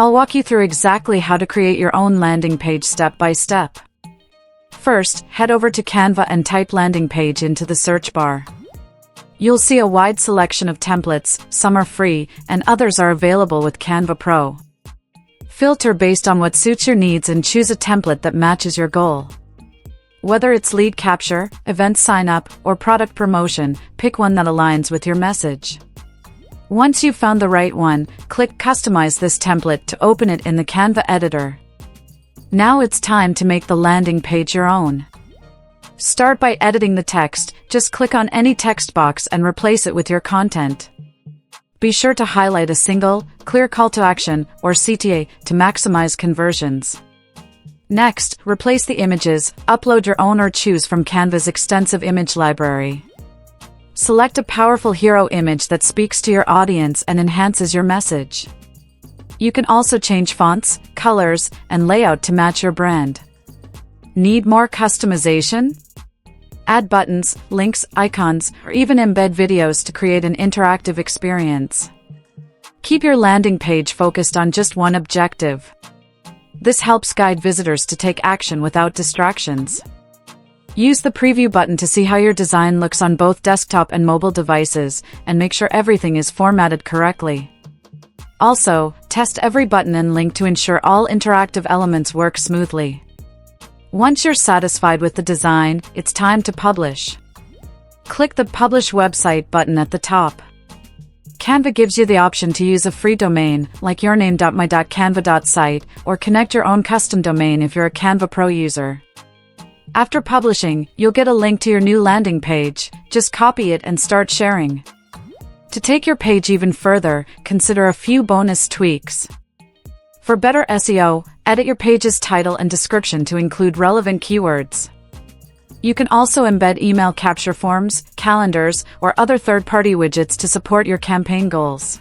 I'll walk you through exactly how to create your own landing page step by step. First, head over to Canva and type landing page into the search bar. You'll see a wide selection of templates, some are free, and others are available with Canva Pro. Filter based on what suits your needs and choose a template that matches your goal. Whether it's lead capture, event sign-up, or product promotion, pick one that aligns with your message. Once you've found the right one, click Customize this template to open it in the Canva editor. Now it's time to make the landing page your own. Start by editing the text. Just click on any text box and replace it with your content. Be sure to highlight a single, clear call to action, or CTA, to maximize conversions. Next, replace the images, upload your own or choose from Canva's extensive image library. Select a powerful hero image that speaks to your audience and enhances your message. You can also change fonts, colors, and layout to match your brand. Need more customization? Add buttons, links, icons, or even embed videos to create an interactive experience. Keep your landing page focused on just one objective. This helps guide visitors to take action without distractions. Use the preview button to see how your design looks on both desktop and mobile devices, and make sure everything is formatted correctly. Also, test every button and link to ensure all interactive elements work smoothly. Once you're satisfied with the design, it's time to publish. Click the Publish Website button at the top. Canva gives you the option to use a free domain, like yourname.my.canva.site, or connect your own custom domain if you're a Canva Pro user. After publishing, you'll get a link to your new landing page. Just copy it and start sharing. To take your page even further, consider a few bonus tweaks. For better SEO, edit your page's title and description to include relevant keywords. You can also embed email capture forms, calendars, or other third-party widgets to support your campaign goals.